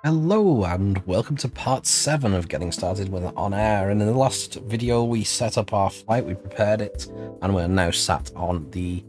Hello and welcome to part 7 of getting started with OnAir. And in the last video we set up our flight, we prepared it, and we're now sat on the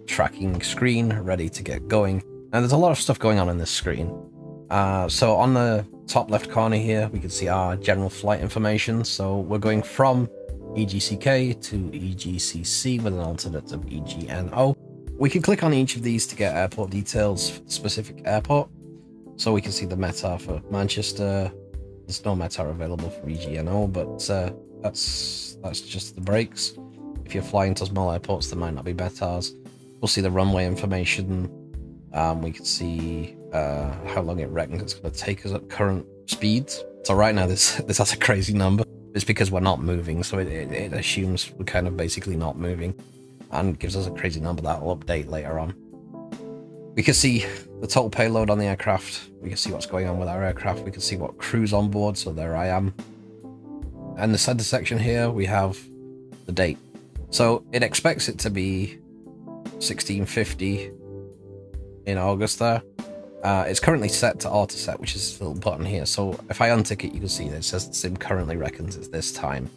tracking screen ready to get going. Now there's a lot of stuff going on in this screen. So on the top left corner here we can see our general flight information. So we're going from EGCK to EGCC with an alternate of EGNO. We can click on each of these to get airport details for the specific airport. So we can see the METAR for Manchester. There's no METAR available for EGNO, but that's just the breaks. If you're flying to small airports, there might not be METARs. We'll see the runway information. We can see how long it reckons it's going to take us at current speeds. So right now this has a crazy number. It's because we're not moving, so it assumes we're kind of basically not moving and gives us a crazy number that will update later on. We can see the total payload on the aircraft. We can see what's going on with our aircraft. We can see what crew's on board. So there I am. And the center section here, we have the date. So it expects it to be 1650 in August there. It's currently set to auto set, which is this little button here. So if I untick it, you can see that it says the sim currently reckons it's this time.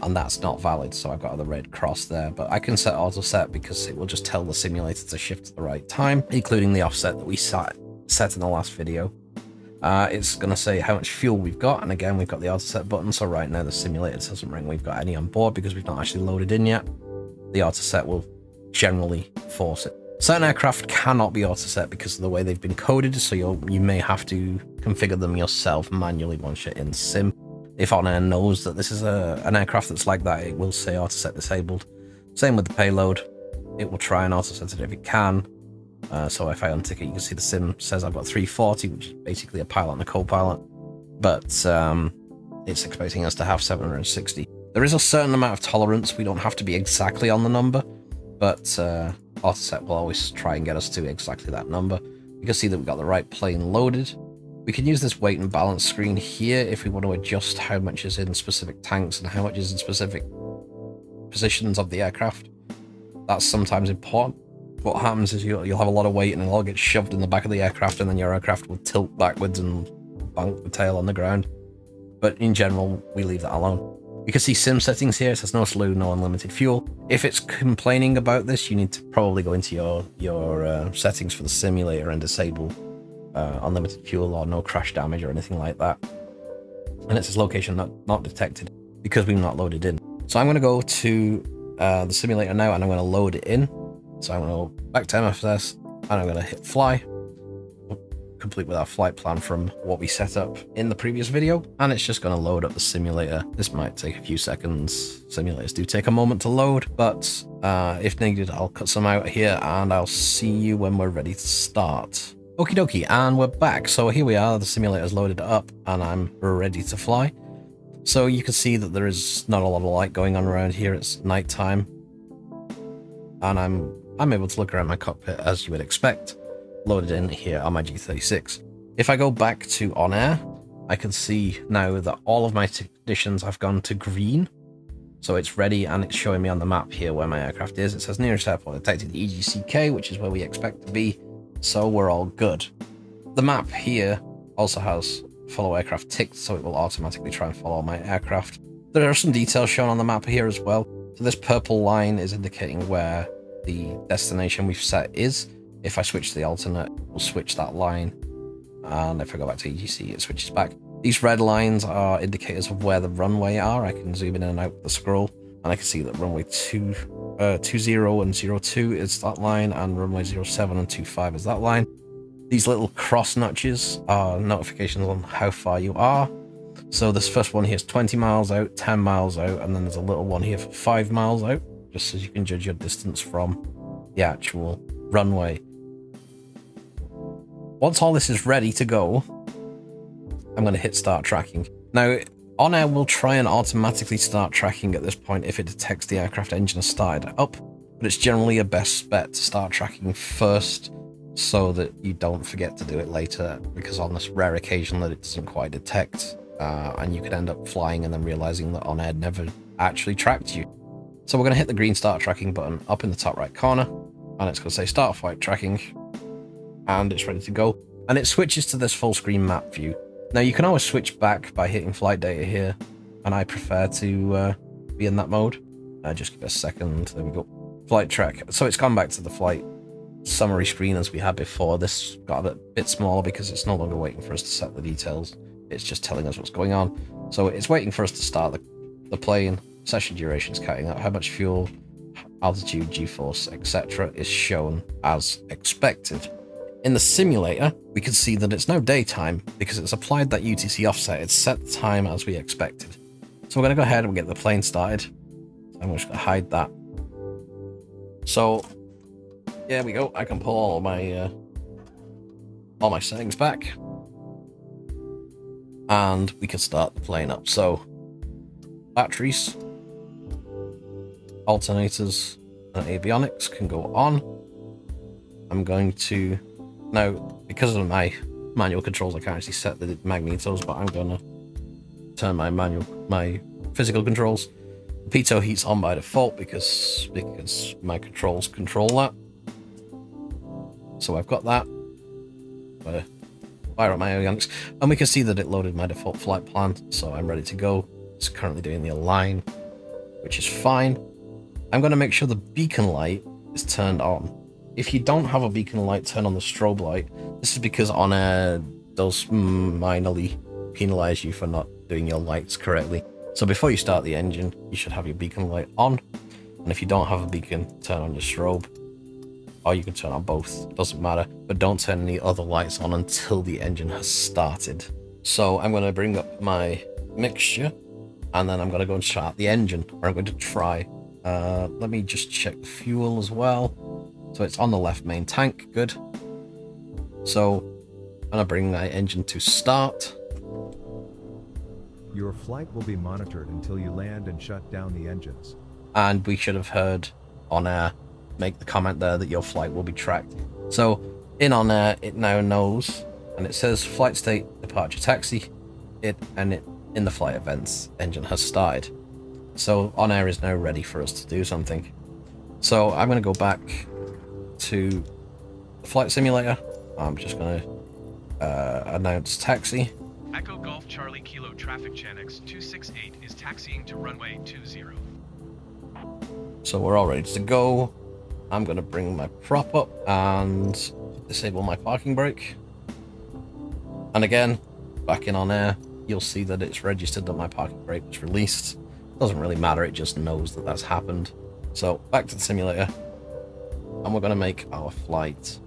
And that's not valid, so I've got the red cross there. But I can set auto set because it will just tell the simulator to shift to the right time, including the offset that we set in the last video. It's going to say how much fuel we've got, and again we've got the auto set button, so right now the simulator doesn't ring we've got any on board because we've not actually loaded in yet. The auto set will generally force it. Certain aircraft cannot be auto set because of the way they've been coded, so you may have to configure them yourself manually once you're in sim. If OnAir knows that this is an aircraft that's like that, it will say auto set disabled. Same with the payload. It will try and auto set it if it can. So if I untick it, you can see the sim says I've got 340, which is basically a pilot and a co-pilot. But it's expecting us to have 760. There is a certain amount of tolerance. We don't have to be exactly on the number, but auto set will always try and get us to exactly that number. You can see that we've got the right plane loaded. We can use this weight and balance screen here if we want to adjust how much is in specific tanks and how much is in specific positions of the aircraft. That's sometimes important. What happens is you'll have a lot of weight and it'll all get shoved in the back of the aircraft, and then your aircraft will tilt backwards and bunk the tail on the ground. But in general, we leave that alone. You can see sim settings here. It says no slew, no unlimited fuel. If it's complaining about this, you need to probably go into your settings for the simulator and disable unlimited fuel or no crash damage or anything like that. And it says location not detected because we've not loaded in. So I'm going to go to the simulator now and I'm going to load it in. So I'm going to go back to MFS and I'm going to hit fly, complete with our flight plan from what we set up in the previous video, and it's just going to load up the simulator. This might take a few seconds. Simulators do take a moment to load, but if needed, I'll cut some out here and I'll see you when we're ready to start. Okie dokie, and we're back. So here we are, the simulator's loaded up and I'm ready to fly. So you can see that there is not a lot of light going on around here. It's night time. And I'm able to look around my cockpit as you would expect, loaded in here on my G36. If I go back to OnAir, I can see now that all of my conditions have gone to green. So it's ready and it's showing me on the map here where my aircraft is. It says nearest airport detected EGCK, which is where we expect to be. So we're all good. The map here also has follow aircraft ticked, so it will automatically try and follow my aircraft. There are some details shown on the map here as well. So this purple line is indicating where the destination we've set is. If I switch to the alternate, we'll switch that line. And if I go back to EGC, it switches back. These red lines are indicators of where the runway are. I can zoom in and out with the scroll, and I can see that runway 20 and 02 is that line, and runway 07 and 25 is that line. These little cross notches are notifications on how far you are. So this first one here is 20 miles out, 10 miles out, and then there's a little one here for 5 miles out, just so you can judge your distance from the actual runway. Once all this is ready to go, I'm going to hit start tracking. Now, OnAir will try and automatically start tracking at this point if it detects the aircraft engine has started up, but it's generally a best bet to start tracking first so that you don't forget to do it later, because on this rare occasion that it doesn't quite detect, and you could end up flying and then realizing that OnAir never actually tracked you. So we're going to hit the green start tracking button up in the top right corner, and it's going to say start flight tracking, and it's ready to go. and it switches to this full screen map view. Now you can always switch back by hitting flight data here, and I prefer to be in that mode. Just give it a second. There we go. Flight track. So it's gone back to the flight summary screen as we had before. This got a bit smaller because it's no longer waiting for us to set the details. It's just telling us what's going on. So it's waiting for us to start the plane. Session duration is counting out how much fuel, altitude, G-force, etc. is shown as expected. In the simulator, we can see that it's now daytime because it's applied that UTC offset. It's set the time as we expected. So we're going to go ahead and get the plane started. I'm just going to hide that. So, there we go. I can pull all my settings back. And we can start the plane up. So, batteries, alternators, and avionics can go on. I'm going to... Now, because of my manual controls, I can't actually set the magnetos, but I'm going to turn my physical controls. The pitot heat's on by default because my controls control that. So I've got that. Fire up my avionics, and we can see that it loaded my default flight plan, so I'm ready to go. It's currently doing the align, which is fine. I'm going to make sure the beacon light is turned on. If you don't have a beacon light, turn on the strobe light. This is because OnAir does minorly penalize you for not doing your lights correctly. So before you start the engine, you should have your beacon light on. And if you don't have a beacon, turn on your strobe. Or you can turn on both, doesn't matter. But don't turn any other lights on until the engine has started. So I'm going to bring up my mixture, and then I'm going to go and start the engine, or I'm going to try. Let me just check the fuel as well. So it's on the left main tank, good. So I'm going to bring my engine to start. Your flight will be monitored until you land and shut down the engines. And we should have heard OnAir make the comment there that your flight will be tracked. So in OnAir, it now knows, and it says flight state, departure taxi, in the flight events, engine has started. So OnAir is now ready for us to do something. So I'm going to go back to the flight simulator. I'm just going to announce taxi. Echo Golf Charlie Kilo Traffic Channex 268 is taxiing to runway 20. So we're all ready to go. I'm going to bring my prop up and disable my parking brake. And again, back in OnAir, you'll see that it's registered that my parking brake was released. Doesn't really matter, it just knows that that's happened. So back to the simulator, and we're going to make our flight.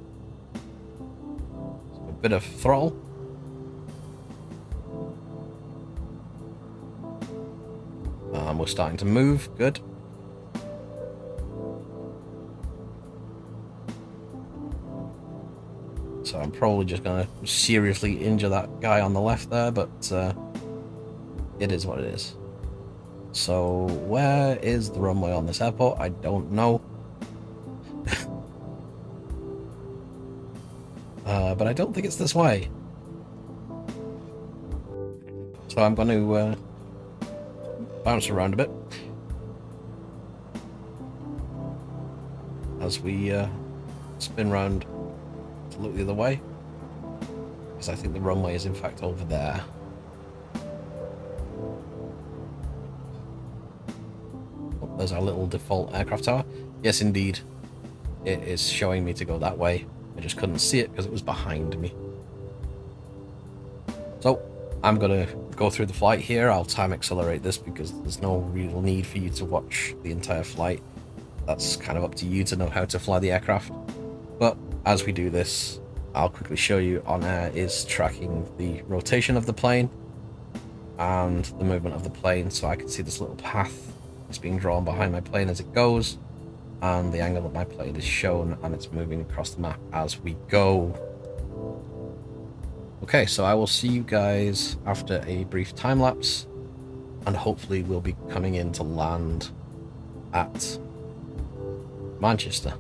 So a bit of throttle. And we're starting to move, good. So I'm probably just going to seriously injure that guy on the left there, but it is what it is. So where is the runway on this airport? I don't know. But I don't think it's this way. So I'm going to bounce around a bit as we spin round to look the other way, because I think the runway is in fact over there. Oh, there's our little default aircraft tower. Yes, indeed, it is showing me to go that way. I just couldn't see it because it was behind me. So I'm gonna go through the flight here. I'll time accelerate this because there's no real need for you to watch the entire flight. That's kind of up to you to know how to fly the aircraft. But as we do this, I'll quickly show you OnAir is tracking the rotation of the plane and the movement of the plane, so I can see this little path that's being drawn behind my plane as it goes, and the angle that my plane is shown, and it's moving across the map as we go. Okay, so I will see you guys after a brief time lapse, and hopefully we'll be coming in to land at Manchester.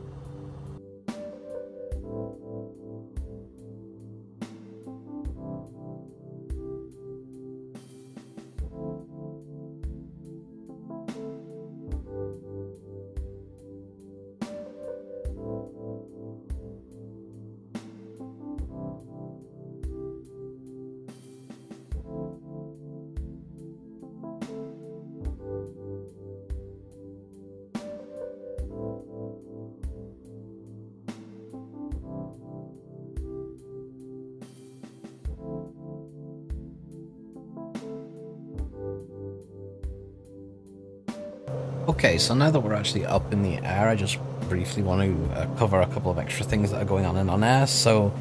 Okay, so now that we're actually up in the air, I just briefly want to cover a couple of extra things that are going on in OnAir. So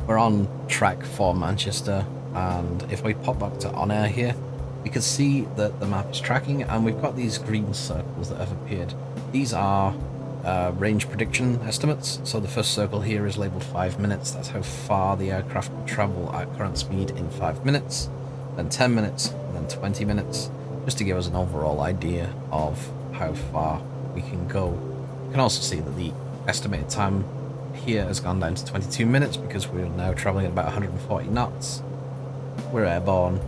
we're on track for Manchester, and if we pop back to OnAir here, we can see that the map is tracking, and we've got these green circles that have appeared. These are range prediction estimates. So the first circle here is labelled 5 minutes. That's how far the aircraft can travel at current speed in 5 minutes, then 10 minutes, and then 20 minutes, just to give us an overall idea of how far we can go. You can also see that the estimated time here has gone down to 22 minutes because we're now travelling at about 140 knots. We're airborne,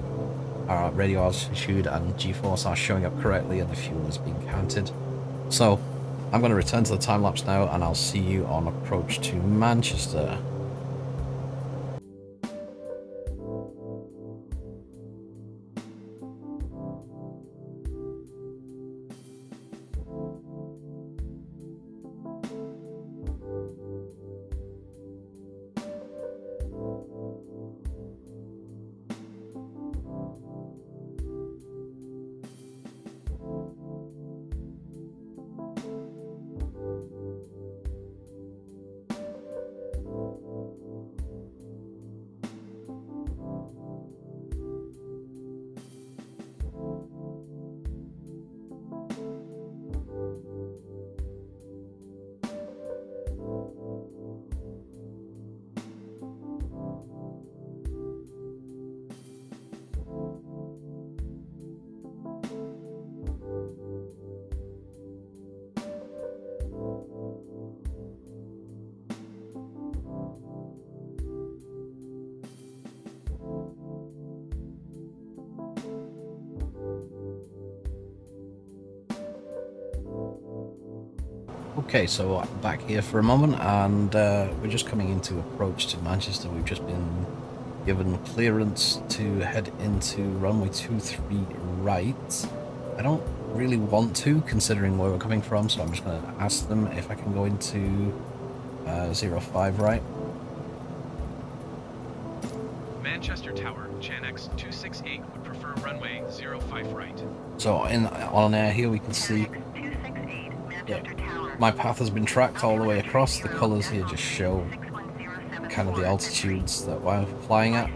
our radio altitude and G-force are showing up correctly, and the fuel is being counted. So I'm going to return to the time lapse now, and I'll see you on approach to Manchester. Okay, so back here for a moment, and we're just coming into approach to Manchester. We've just been given clearance to head into runway 23 right. I don't really want to, considering where we're coming from, so I'm just going to ask them if I can go into 05 right. Manchester Tower, Chanex 268 would prefer runway 05 right. So on air here we can see my path has been tracked all the way across. The colours here just show kind of the altitudes that we're flying at.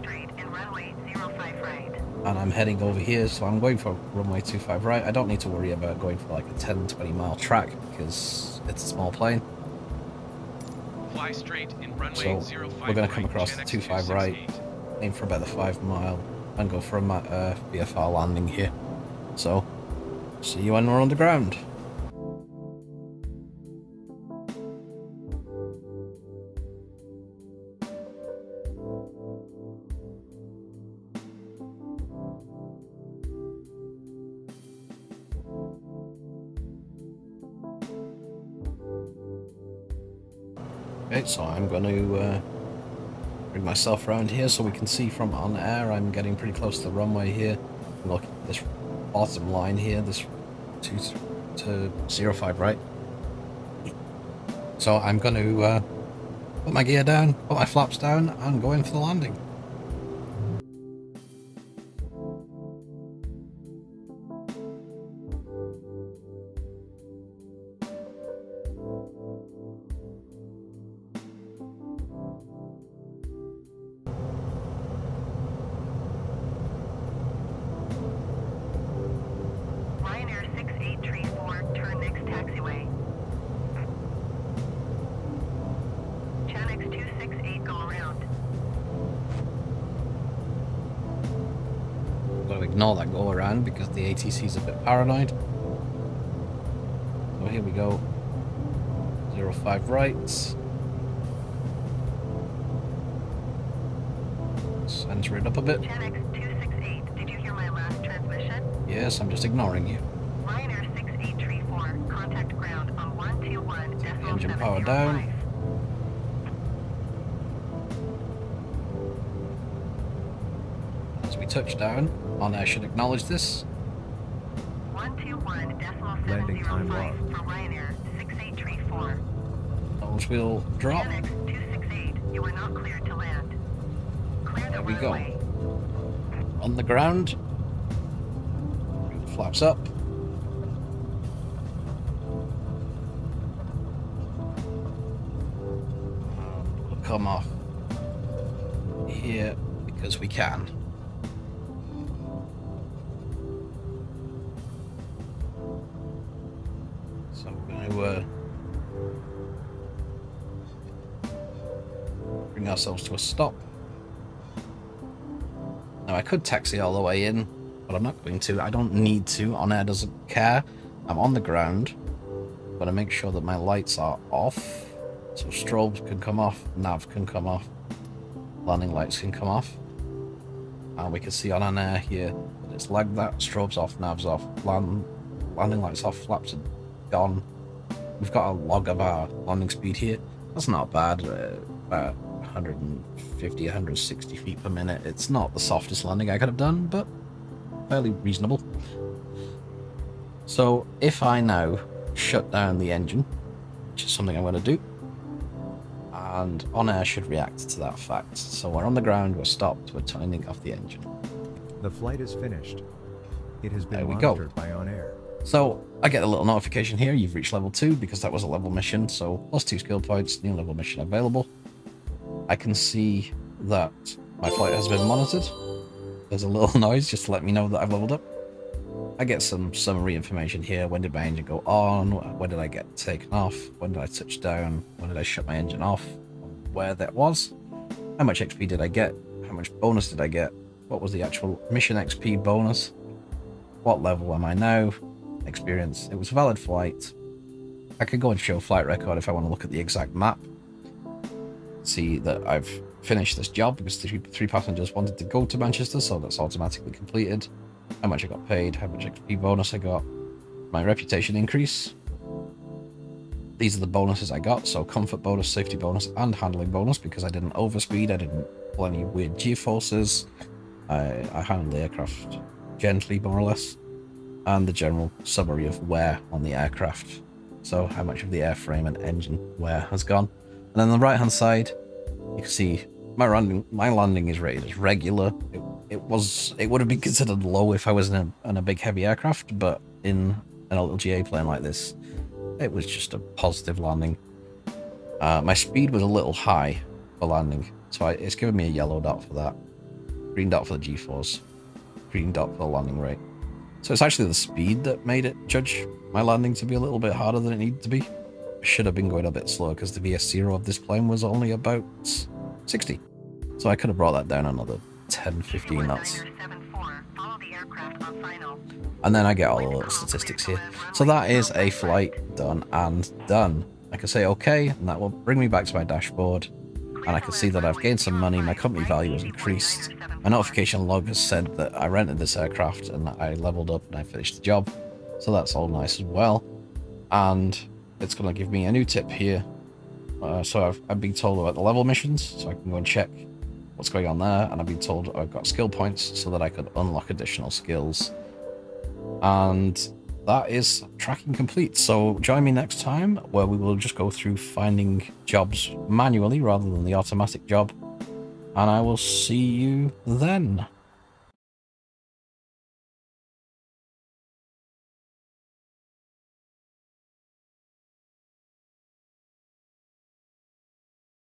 And I'm heading over here, so I'm going for runway 25 right. I don't need to worry about going for like a 10-20 mile track because it's a small plane. Fly straight in runway So 05 we're going to come right, across the Chanex 25 right, 268. aim for about the 5 mile, and go for a VFR landing here. So see you when we're on the ground. Okay, so I'm going to bring myself around here so we can see from OnAir. I'm getting pretty close to the runway here. Look at this bottom line here, this 2 to 05 right. So I'm going to put my gear down, put my flaps down, and go in for the landing. Ignore that go around because the ATC is a bit paranoid. So here we go. 05 right. Center it up a bit. Chanex 268, did you hear my last transmission? Yes, I'm just ignoring you. Ryanair 6834, contact ground on 121.705. Engine power down. As we touch down, OnAir should acknowledge this. 121.705 Landing time for lost. Ryanair 6834. Nose wheel drop. Chanex 268, you are not cleared to land. Clear the There we go. runway. On the ground. Flaps up. come off here because we can. So we're going to bring ourselves to a stop. Now I could taxi all the way in, but I'm not going to. I don't need to. OnAir doesn't care. I'm on the ground. I'm going to make sure that my lights are off. So strobes can come off, nav can come off, landing lights can come off. And we can see on OnAir here that it's like that. Strobes off, navs off, landing lights off, flaps are gone. We've got a log of our landing speed here. That's not bad. About 150, 160 feet per minute. It's not the softest landing I could have done, but fairly reasonable. So if I now shut down the engine, which is something I'm going to do, and OnAir should react to that fact. So we're on the ground, we're stopped, we're turning off the engine. The flight is finished. It has been There we go. monitored by OnAir. So I get a little notification here, you've reached level 2, because that was a level mission. So +2 skill points, new level mission available. I can see that my flight has been monitored. There's a little noise just to let me know that I've leveled up. I get some summary information here. When did my engine go on? When did I get taken off? When did I touch down? When did I shut my engine off? Where that was? How much XP did I get? How much bonus did I get? What was the actual mission XP bonus? What level am I now? Experience. It was a valid flight. I could go and show flight record if I want to look at the exact map. See that I've finished this job because the three passengers wanted to go to Manchester, so that's automatically completed. How much I got paid, how much XP bonus I got, my reputation increase. These are the bonuses I got, so comfort bonus, safety bonus, and handling bonus, because I didn't overspeed, I didn't pull any weird G-forces, I handled the aircraft gently, more or less, and the general summary of wear on the aircraft. So how much of the airframe and engine wear has gone. And then on the right hand side, you can see my landing is rated as regular. It would have been considered low if I was in a big heavy aircraft, but in a little GA plane like this, it was just a positive landing. My speed was a little high for landing, so it's given me a yellow dot for that, green dot for the G-force, green dot for the landing rate. So it's actually the speed that made it judge my landing to be a little bit harder than it needed to be. I should have been going a bit slower because the VS0 of this plane was only about 60. So I could have brought that down another 10, 15 knots. And then I get all the little statistics here. So that is a flight done and done. I can say okay, and that will bring me back to my dashboard. And I can see that I've gained some money, my company value has increased. My notification log has said that I rented this aircraft and I leveled up and I finished the job. So that's all nice as well. And it's going to give me a new tip here. So I've been told about the level missions, so I can go and check what's going on there. And I've been told I've got skill points so that I could unlock additional skills. And that is tracking complete. So join me next time where we will just go through finding jobs manually rather than the automatic job. And I will see you then.